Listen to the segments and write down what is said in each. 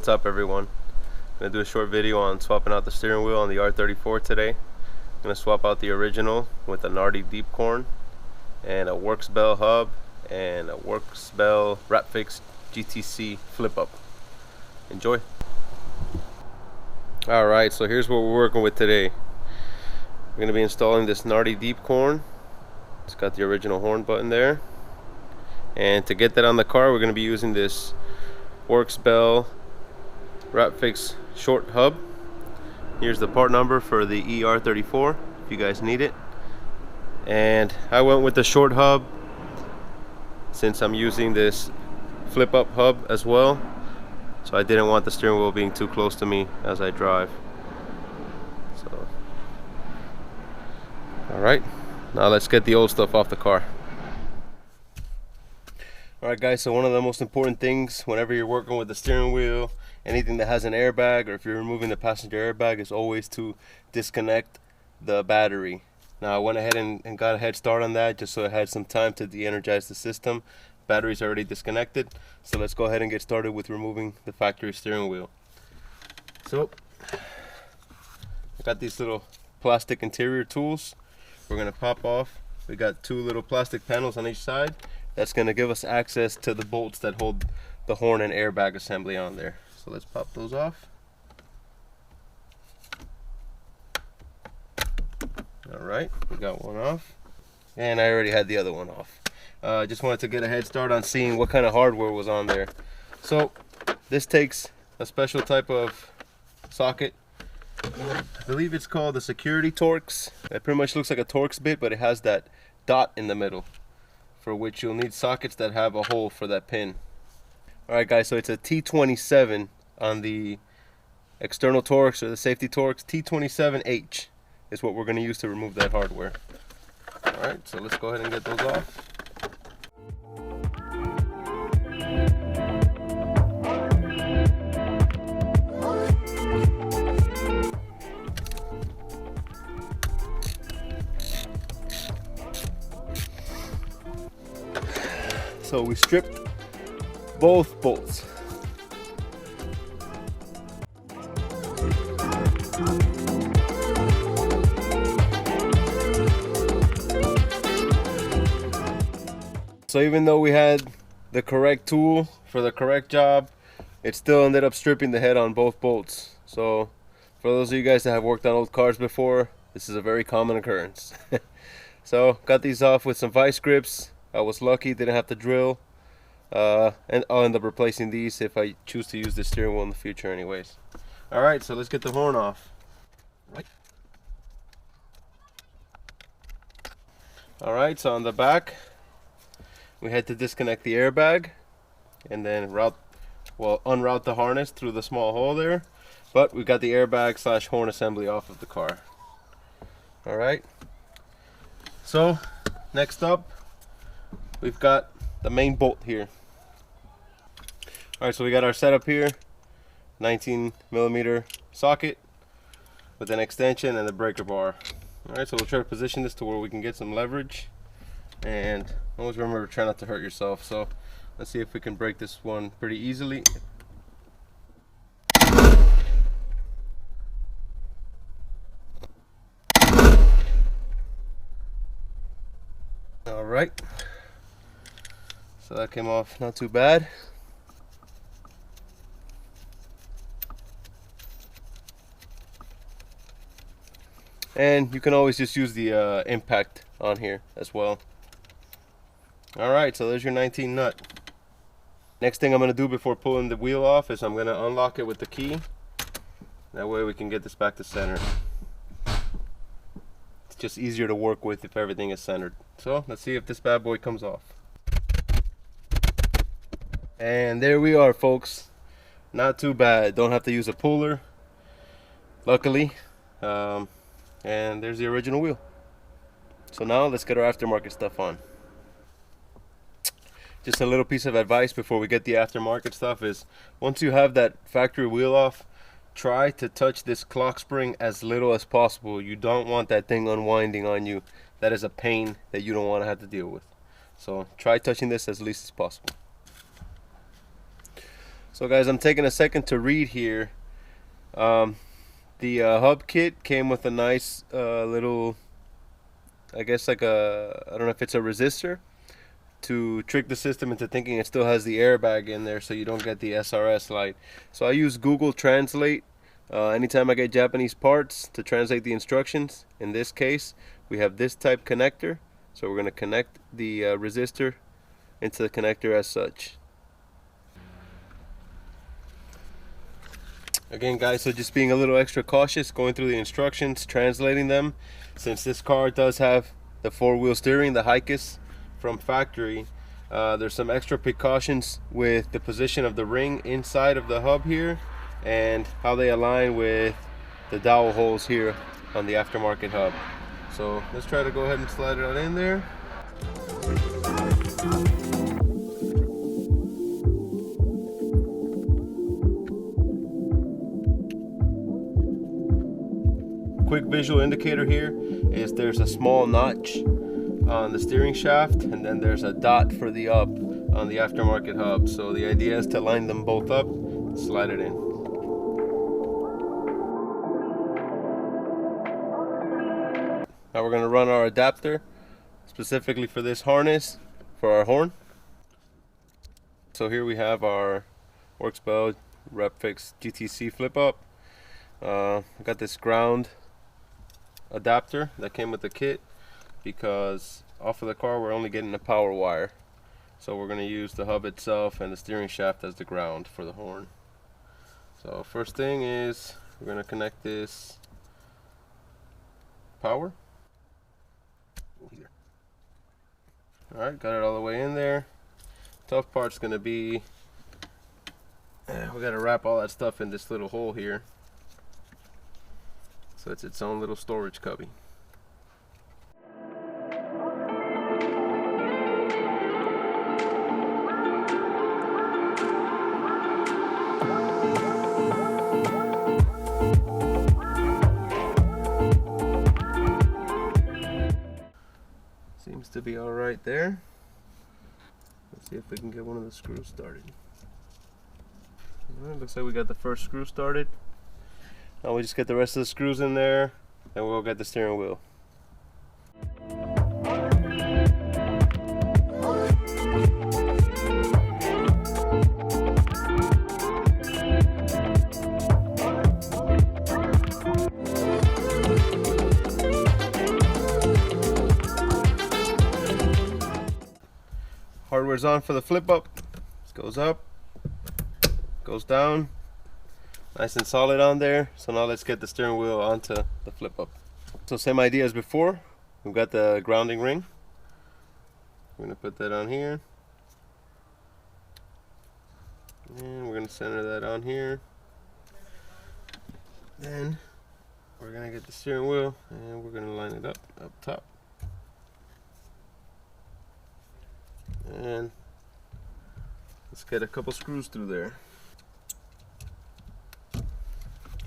What's up, everyone? I'm gonna do a short video on swapping out the steering wheel on the R34 today. I'm gonna swap out the original with a Nardi Deep Corn and a Works Bell hub and a Works Bell Rapfix GTC flip up. Enjoy. Alright, so here's what we're working with today. We're gonna be installing this Nardi Deep Corn. It's got the original horn button there. And to get that on the car, we're gonna be using this Works Bell Rapfix short hub. Here's the part number for the R34 if you guys need it. And I went with the short hub since I'm using this flip up hub as well, so I didn't want the steering wheel being too close to me as I drive. So alright, now let's get the old stuff off the car. Alright guys, so one of the most important things whenever you're working with the steering wheel, anything that has an airbag, or if you're removing the passenger airbag, is always to disconnect the battery. Now I went ahead and got a head start on that just so I had some time to de-energize the system. Battery's already disconnected, so let's go ahead and get started with removing the factory steering wheel. So I got these little plastic interior tools we're going to pop off. We got two little plastic panels on each side. That's going to give us access to the bolts that hold the horn and airbag assembly on there. So let's pop those off. Alright, we got one off. And I already had the other one off. Just wanted to get a head start on seeing what kind of hardware was on there. So this takes a special type of socket. I believe it's called the security Torx. It pretty much looks like a Torx bit, but it has that dot in the middle, for which you'll need sockets that have a hole for that pin. Alright guys, so it's a T27 on the external Torx or the safety Torx. T27H is what we're going to use to remove that hardware. Alright, so let's go ahead and get those off. So we stripped both bolts. So even though we had the correct tool for the correct job, it still ended up stripping the head on both bolts. So for those of you guys that have worked on old cars before, this is a very common occurrence. So got these off with some vice grips. I was lucky, didn't have to drill, and I'll end up replacing these if I choose to use the steering wheel in the future anyways. Alright, so let's get the horn off. Alright, so on the back we had to disconnect the airbag and then unroute the harness through the small hole there, but we got the airbag / horn assembly off of the car. Alright, so next up we've got the main bolt here. Alright, so we got our setup here, 19mm socket with an extension and a breaker bar. Alright, so we'll try to position this to where we can get some leverage, and always remember, try not to hurt yourself. So let's see if we can break this one pretty easily. Alright, so that came off not too bad. And you can always just use the impact on here as well. Alright, so there's your 19 nut. Next thing I'm going to do before pulling the wheel off is I'm going to unlock it with the key. That way we can get this back to center. It's just easier to work with if everything is centered. So let's see if this bad boy comes off. And there we are, folks. Not too bad. Don't have to use a puller, luckily. And there's the original wheel. So now let's get our aftermarket stuff on. Just a little piece of advice before we get the aftermarket stuff is, once you have that factory wheel off, try to touch this clock spring as little as possible. You don't want that thing unwinding on you. That is a pain that you don't want to have to deal with. So try touching this as least as possible. So guys, I'm taking a second to read here. The hub kit came with a nice little, I guess like a, I don't know if it's a resistor, to trick the system into thinking it still has the airbag in there so you don't get the SRS light. So I use Google Translate anytime I get Japanese parts to translate the instructions. In this case, we have this type connector. So we're going to connect the resistor into the connector as such. Again guys, so just being a little extra cautious going through the instructions, translating them. Since this car does have the 4-wheel steering, the Hikis from factory, there's some extra precautions with the position of the ring inside of the hub here and how they align with the dowel holes here on the aftermarket hub. So let's try to go ahead and slide it on in there. Quick visual indicator here is there's a small notch on the steering shaft, and then there's a dot for the up on the aftermarket hub. So the idea is to line them both up, slide it in. Now we're going to run our adapter specifically for this harness for our horn. So here we have our Works Bell Rapfix GTC flip up. I got this ground adapter that came with the kit because off of the car we're only getting a power wire, so we're going to use the hub itself and the steering shaft as the ground for the horn. So first thing is we're going to connect this power. Alright, got it all the way in there. Tough part's going to be we got to wrap all that stuff in this little hole here. So it's its own little storage cubby. Seems to be all right there. Let's see if we can get one of the screws started. Well, looks like we got the first screw started. Now we just get the rest of the screws in there and we'll get the steering wheel. Hardware's on for the flip up. This goes up, goes down. Nice and solid on there. So now let's get the steering wheel onto the flip up. So same idea as before. We've got the grounding ring. We're going to put that on here. And we're going to center that on here. Then we're going to get the steering wheel and we're going to line it up top. And let's get a couple screws through there.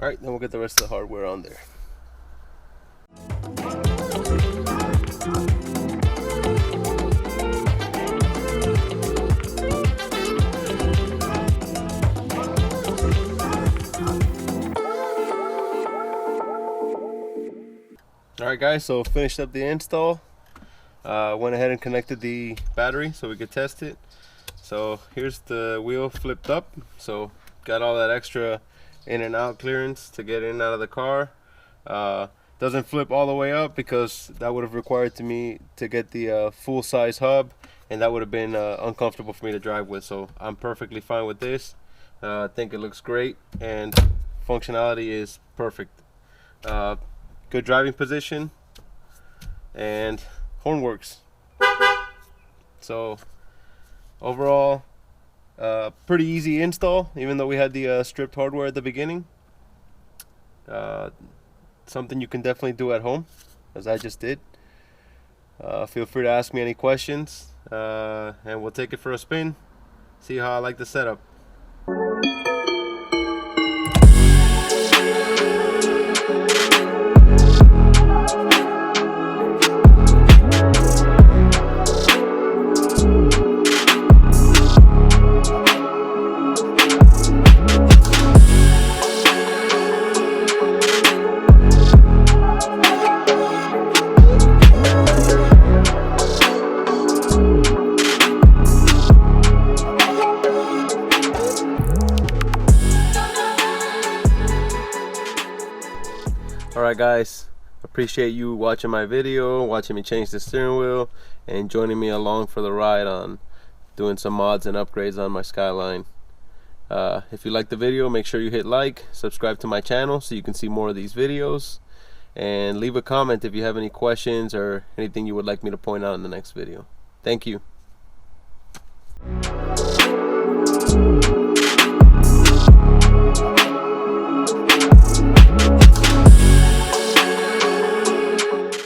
Alright, then we'll get the rest of the hardware on there. Alright guys, so finished up the install. Went ahead and connected the battery so we could test it. So here's the wheel flipped up. So got all that extra in and out clearance to get in and out of the car. Doesn't flip all the way up because that would have required me to get the full size hub, and that would have been uncomfortable for me to drive with. So I'm perfectly fine with this. I think it looks great and functionality is perfect. Good driving position and horn works. So overall, pretty easy install, even though we had the stripped hardware at the beginning. Something you can definitely do at home, as I just did. Feel free to ask me any questions, and we'll take it for a spin, see how I like the setup. guys, appreciate you watching my video, watching me change the steering wheel, and joining me along for the ride on doing some mods and upgrades on my Skyline. If you like the video, make sure you hit like, subscribe to my channel so you can see more of these videos, and leave a comment if you have any questions or anything you would like me to point out in the next video. Thank you.